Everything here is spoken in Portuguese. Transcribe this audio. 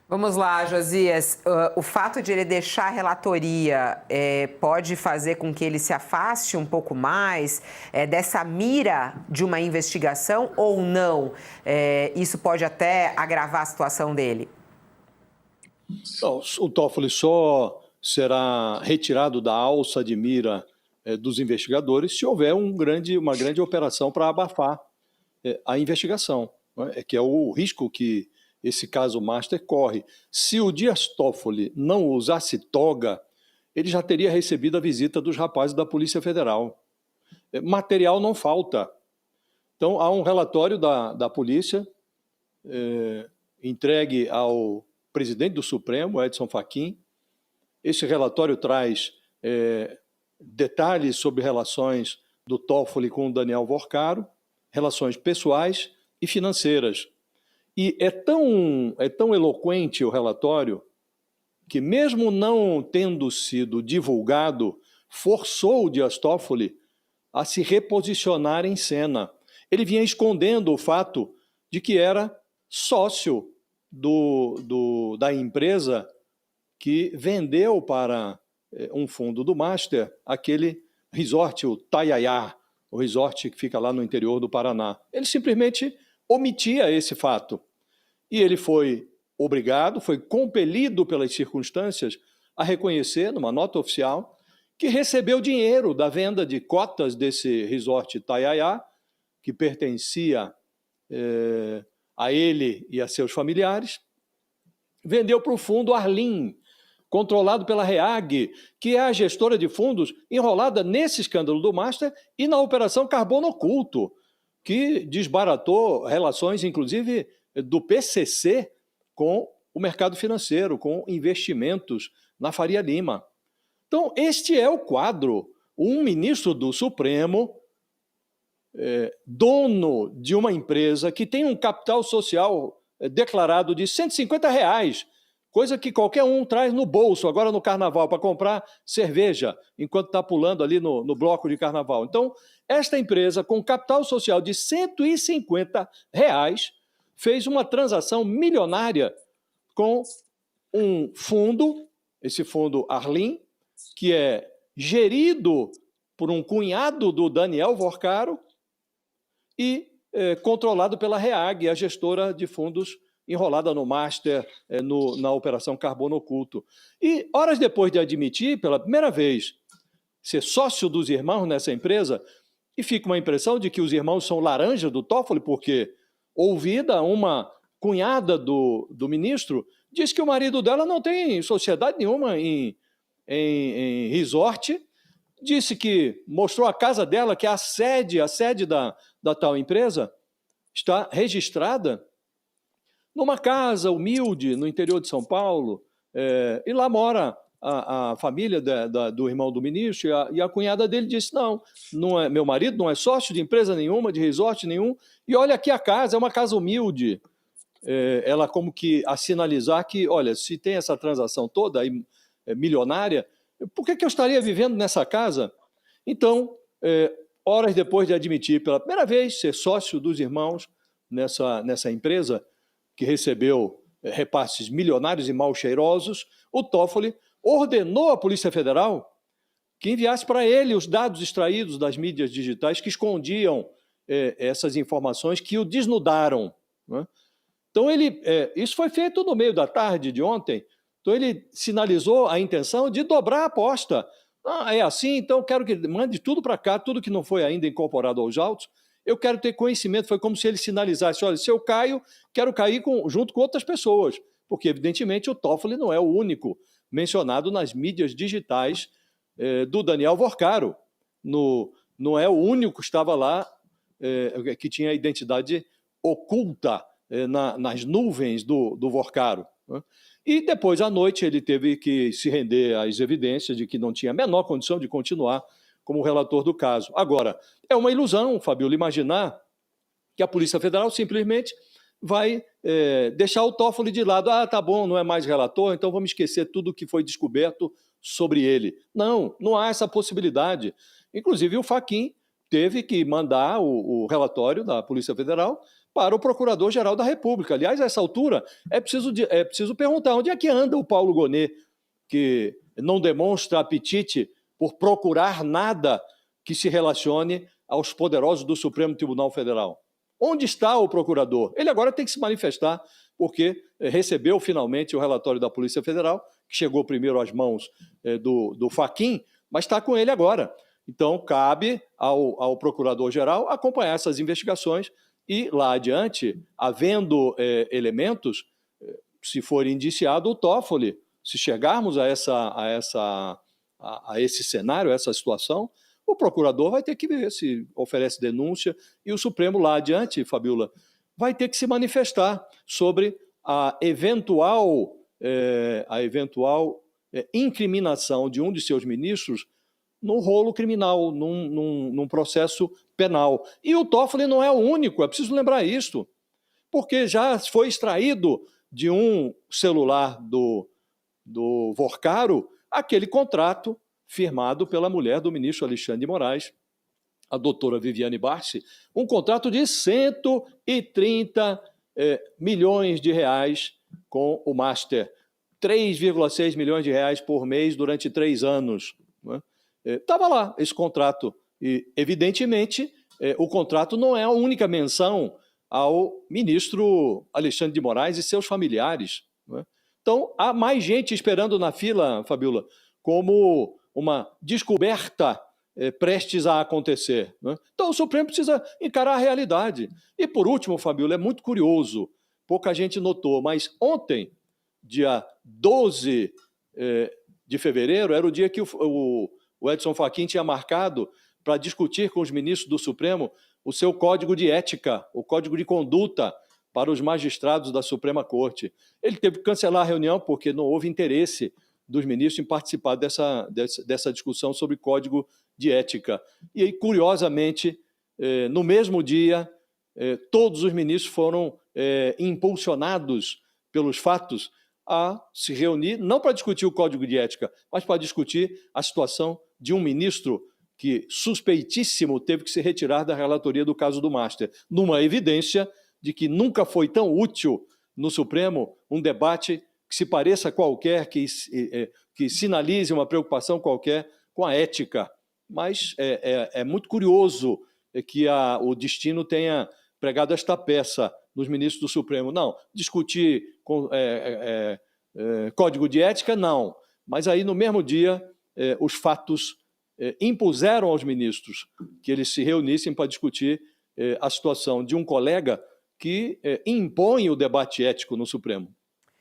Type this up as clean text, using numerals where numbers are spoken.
Vamos lá, Josias. O fato de ele deixar a relatoria pode fazer com que ele se afaste um pouco mais dessa mira de uma investigação ou não? Isso pode até agravar a situação dele? Não, o Toffoli só será retirado da alça de mira dos investigadores se houver uma grande operação para abafar a investigação, né? Que é o risco que esse caso Master corre. Se o Dias Toffoli não usasse toga, ele já teria recebido a visita dos rapazes da Polícia Federal. Material não falta. Então, há um relatório da polícia entregue ao presidente do Supremo, Edson Fachin. Esse relatório traz detalhes sobre relações do Toffoli com o Daniel Vorcaro, relações pessoais e financeiras. E é tão eloquente o relatório que, mesmo não tendo sido divulgado, forçou o Dias Toffoli a se reposicionar em cena. Ele vinha escondendo o fato de que era sócio da empresa que vendeu para um fundo do Master aquele resort, o Taiaiá, o resort que fica lá no interior do Paraná. Ele simplesmente omitia esse fato. E ele foi obrigado, foi compelido pelas circunstâncias a reconhecer, numa nota oficial, que recebeu dinheiro da venda de cotas desse resort Taiaiá, que pertencia a ele e a seus familiares, vendeu para o fundo Arlim, controlado pela REAG, que é a gestora de fundos enrolada nesse escândalo do Master e na Operação Carbono Oculto, que desbaratou relações, inclusive, do PCC com o mercado financeiro, com investimentos na Faria Lima. Então, este é o quadro. Um ministro do Supremo, dono de uma empresa que tem um capital social declarado de R$ 150, coisa que qualquer um traz no bolso agora no carnaval para comprar cerveja, enquanto está pulando ali no bloco de carnaval. Então, esta empresa, com capital social de R$ 150, fez uma transação milionária com um fundo, esse fundo Arlim, que é gerido por um cunhado do Daniel Vorcaro e controlado pela REAG, a gestora de fundos enrolada no Master, na Operação Carbono Oculto. E, horas depois de admitir, pela primeira vez, ser sócio dos irmãos nessa empresa, e fica uma impressão de que os irmãos são laranja do Toffoli, porque, ouvida, uma cunhada do ministro diz que o marido dela não tem sociedade nenhuma em resort, disse que mostrou a casa dela, que é a sede da tal empresa, está registrada numa casa humilde no interior de São Paulo, e lá mora a família do irmão do ministro, e a cunhada dele disse, não é, meu marido não é sócio de empresa nenhuma, de resort nenhum, e olha aqui a casa, é uma casa humilde. Ela como que a sinalizar que, olha, se tem essa transação toda aí, milionária, por que eu estaria vivendo nessa casa? Então, horas depois de admitir pela primeira vez ser sócio dos irmãos nessa empresa, que recebeu repasses milionários e mal cheirosos, o Toffoli ordenou à Polícia Federal que enviasse para ele os dados extraídos das mídias digitais que escondiam essas informações que o desnudaram, né? Então, isso foi feito no meio da tarde de ontem. Então, ele sinalizou a intenção de dobrar a aposta. É assim, então quero que mande tudo para cá, tudo que não foi ainda incorporado aos autos, eu quero ter conhecimento. Foi como se ele sinalizasse, olha, se eu caio, quero cair junto com outras pessoas, porque, evidentemente, o Toffoli não é o único mencionado nas mídias digitais do Daniel Vorcaro. Não é o único que estava lá, que tinha a identidade oculta nas nuvens do Vorcaro, né? E depois, à noite, ele teve que se render às evidências de que não tinha a menor condição de continuar como relator do caso. Agora, é uma ilusão, Fabiola, imaginar que a Polícia Federal simplesmente vai deixar o Toffoli de lado. Tá bom, não é mais relator, então vamos esquecer tudo que foi descoberto sobre ele. Não há essa possibilidade. Inclusive, o Fachin teve que mandar o relatório da Polícia Federal para o Procurador-Geral da República. Aliás, a essa altura, é preciso perguntar onde é que anda o Paulo Gonet, que não demonstra apetite por procurar nada que se relacione aos poderosos do Supremo Tribunal Federal. Onde está o procurador? Ele agora tem que se manifestar, porque recebeu finalmente o relatório da Polícia Federal, que chegou primeiro às mãos do Fachin, mas está com ele agora. Então, cabe ao Procurador-Geral acompanhar essas investigações e, lá adiante, havendo elementos, se for indiciado o Toffoli, se chegarmos a esse cenário, a essa situação, o procurador vai ter que ver se oferece denúncia e o Supremo, lá adiante, Fabiola, vai ter que se manifestar sobre a eventual incriminação de um de seus ministros num rolo criminal, num processo penal. E o Toffoli não é o único, é preciso lembrar isso, porque já foi extraído de um celular do Vorcaro aquele contrato firmado pela mulher do ministro Alexandre de Moraes, a doutora Viviane Barsi, um contrato de 130 milhões de reais com o Master, 3,6 milhões de reais por mês durante 3 anos. Estava lá esse contrato e, evidentemente, o contrato não é a única menção ao ministro Alexandre de Moraes e seus familiares. Então, há mais gente esperando na fila, Fabiola, como uma descoberta prestes a acontecer. Então, o Supremo precisa encarar a realidade. E, por último, Fabiola, é muito curioso, pouca gente notou, mas ontem, dia 12 de fevereiro, era o dia que o Edson Fachin tinha marcado para discutir com os ministros do Supremo o seu código de ética, o código de conduta para os magistrados da Suprema Corte. Ele teve que cancelar a reunião porque não houve interesse dos ministros em participar dessa discussão sobre código de ética. E aí, curiosamente, no mesmo dia, todos os ministros foram impulsionados pelos fatos a se reunir, não para discutir o código de ética, mas para discutir a situação de um ministro que, suspeitíssimo, teve que se retirar da relatoria do caso do Master, numa evidência de que nunca foi tão útil no Supremo um debate que se pareça qualquer, que sinalize uma preocupação qualquer com a ética. Mas é muito curioso que o destino tenha pregado esta peça nos ministros do Supremo. Não, discutir código de ética, não. Mas aí, no mesmo dia, os fatos impuseram aos ministros que eles se reunissem para discutir a situação de um colega que impõe o debate ético no Supremo.